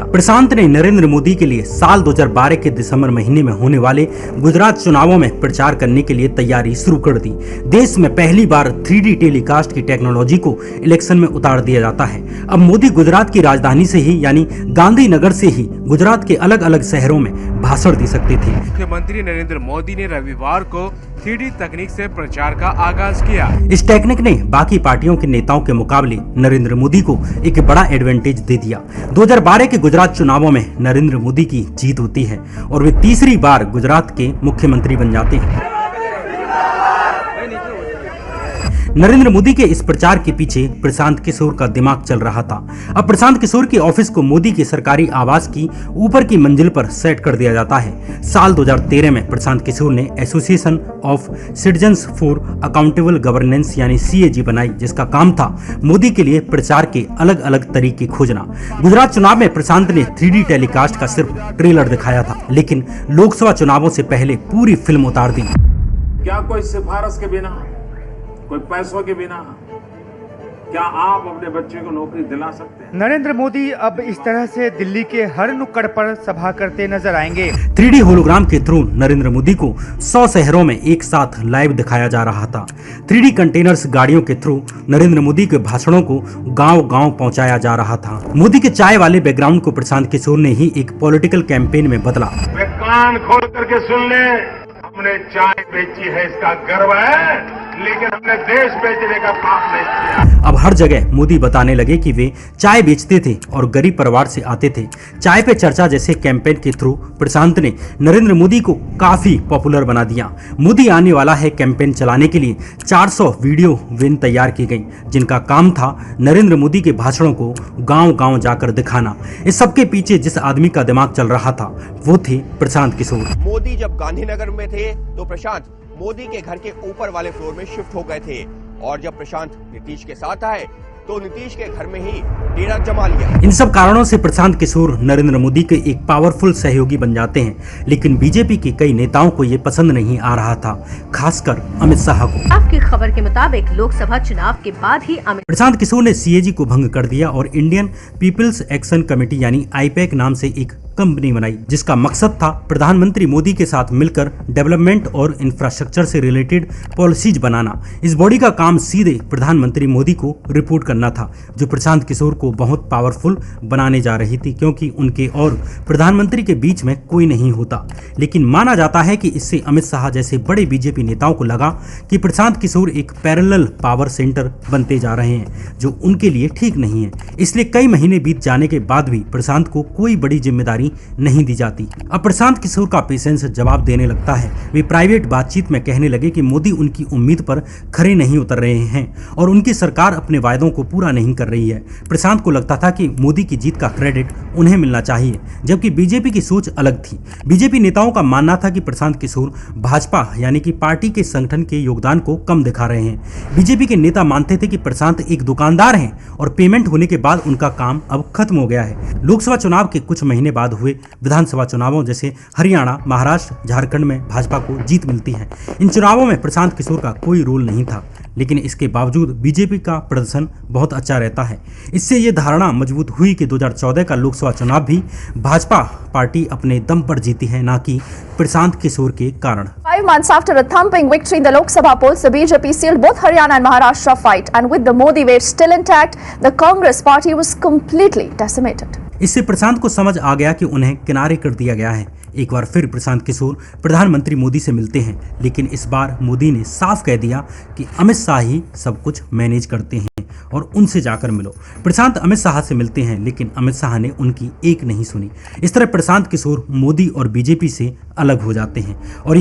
प्रशांत ने नरेंद्र मोदी के लिए साल 2012 के दिसंबर महीने में होने वाले गुजरात चुनावों में प्रचार करने के लिए तैयारी शुरू कर दी। देश में पहली बार 3D टेलीकास्ट की टेक्नोलॉजी को इलेक्शन में उतार दिया जाता है। अब मोदी गुजरात की राजधानी से ही यानी गांधीनगर से ही गुजरात के अलग अलग शहरों में भाषण दे सकते थे। मुख्यमंत्री नरेंद्र मोदी ने रविवार को 3D तकनीक से प्रचार का आगाज किया। इस टेक्निक ने बाकी पार्टियों के नेताओं के मुकाबले नरेंद्र मोदी को एक बड़ा एडवांटेज दे दिया। 2012 के गुजरात चुनावों में नरेंद्र मोदी की जीत होती है और वे तीसरी बार गुजरात के मुख्यमंत्री बन जाते हैं। नरेंद्र मोदी के इस प्रचार के पीछे प्रशांत किशोर का दिमाग चल रहा था। अब प्रशांत किशोर के ऑफिस को मोदी के सरकारी आवास की ऊपर की मंजिल पर सेट कर दिया जाता है। साल 2013 में प्रशांत किशोर ने association of citizens for accountable governance यानी CAG बनाई, जिसका काम था मोदी के लिए प्रचार के अलग अलग तरीके खोजना। गुजरात चुनाव में प्रशांत ने 3D टेलीकास्ट का सिर्फ ट्रेलर दिखाया था, लेकिन लोकसभा चुनावों से पहले पूरी फिल्म उतार दी। क्या कोई सिफारिश के बिना, कोई पैसों के बिना क्या आप अपने बच्चे को नौकरी दिला सकते हैं? नरेंद्र मोदी अब इस तरह से दिल्ली के हर नुक्कड़ पर सभा करते नजर आएंगे। 3D होलोग्राम के थ्रू नरेंद्र मोदी को 100 शहरों में एक साथ लाइव दिखाया जा रहा था। 3D कंटेनर्स गाड़ियों के थ्रू नरेंद्र मोदी के भाषणों को गांव-गांव पहुंचाया जा रहा था। मोदी के चाय वाले बैकग्राउंड को प्रशांत किशोर ने ही एक पॉलिटिकल कैंपेन में बदला। वे कान खोल करके सुन ले, हमने चाय बेची है इसका गर्व है, लेकिन हमने देश बेचने का पाप नहीं किया। अब हर जगह मोदी बताने लगे कि वे चाय बेचते थे और गरीब परिवार से आते थे। चाय पे चर्चा जैसे कैंपेन के थ्रू प्रशांत ने नरेंद्र मोदी को काफी पॉपुलर बना दिया। मोदी आने वाला है कैंपेन चलाने के लिए 400 वीडियो वेन तैयार की गई, जिनका काम था नरेंद्र मोदी के भाषणों को गांव-गांव जाकर दिखाना। इस सबके पीछे जिस आदमी का दिमाग चल रहा था वो थे प्रशांत किशोर। मोदी जब गांधीनगर में थे तो प्रशांत मोदी के घर के ऊपर वाले फ्लोर में शिफ्ट हो गए थे, और जब प्रशांत नीतीश के साथ आए तो नीतीश के घर में ही डेरा जमा लिया। इन सब कारणों से प्रशांत किशोर नरेंद्र मोदी के एक पावरफुल सहयोगी बन जाते हैं, लेकिन बीजेपी के कई नेताओं को ये पसंद नहीं आ रहा था, खासकर अमित शाह को। आपकी खबर के मुताबिक लोकसभा चुनाव के बाद ही प्रशांत किशोर ने CAG को भंग कर दिया और इंडियन पीपल्स एक्शन कमेटी यानी IPAC नाम से एक कंपनी बनाई, जिसका मकसद था प्रधानमंत्री मोदी के साथ मिलकर डेवलपमेंट और इंफ्रास्ट्रक्चर से रिलेटेड पॉलिसीज बनाना। इस बॉडी का काम सीधे प्रधानमंत्री मोदी को रिपोर्ट करना था, जो प्रशांत किशोर को बहुत पावरफुल बनाने जा रही थी, क्योंकि उनके और प्रधानमंत्री के बीच में कोई नहीं होता। लेकिन माना जाता है कि इससे अमित शाह जैसे बड़े बीजेपी नेताओं को लगा कि प्रशांत किशोर एक पैरेलल पावर सेंटर बनते जा रहे हैं, जो उनके लिए ठीक नहीं है। इसलिए कई महीने बीत जाने के बाद भी प्रशांत को कोई बड़ी जिम्मेदारी नहीं दी जाती। अब प्रशांत किशोर का पेशेंस जवाब देने लगता है। वे प्राइवेट बातचीत में कहने लगे कि मोदी उनकी उम्मीद पर खरे नहीं उतर रहे हैं और उनकी सरकार अपने वायदों को पूरा नहीं कर रही है। प्रशांत को लगता था कि मोदी की जीत का क्रेडिट उन्हें मिलना चाहिए, जबकि बीजेपी की सोच अलग थी। बीजेपी नेताओं का मानना था कि प्रशांत किशोर भाजपा यानी कि पार्टी के संगठन के योगदान को कम दिखा रहे हैं। बीजेपी के नेता मानते थे कि प्रशांत एक दुकानदार हैं और पेमेंट होने के बाद उनका काम अब खत्म हो गया है। लोकसभा चुनाव के कुछ महीने बाद हुए विधानसभा चुनावों जैसे हरियाणा, महाराष्ट्र, झारखंड में भाजपा को जीत मिलती है। इन चुनावों में प्रशांत किशोर का कोई रोल नहीं था, लेकिन इसके बावजूद बीजेपी का प्रदर्शन बहुत अच्छा रहता है। इससे ये धारणा मजबूत हुई कि 2014 का लोकसभा चुनाव भी भाजपा पार्टी अपने दम पर जीती है, ना कि प्रशांत किशोर के कारण। 5 months after a thumping victory in the Lok Sabha polls, the BJP sealed both Haryana and Maharashtra fight, and with the Modi weight still intact, the Congress party was completely decimated. इससे प्रशांत को समझ आ गया कि उन्हें किनारे कर दिया गया है। एक बार फिर प्रशांत किशोर प्रधानमंत्री मोदी से मिलते हैं, लेकिन इस बार मोदी ने साफ कह दिया कि अमित शाह ही सब कुछ मैनेज करते हैं और उनसे जाकर मिलो। प्रशांत अमित शाह से मिलते हैं, लेकिन अमित शाह ने उनकी एक नहीं सुनी। इस तरह प्रशांत किशोर मोदी और बीजेपी से अलग हो जाते हैं और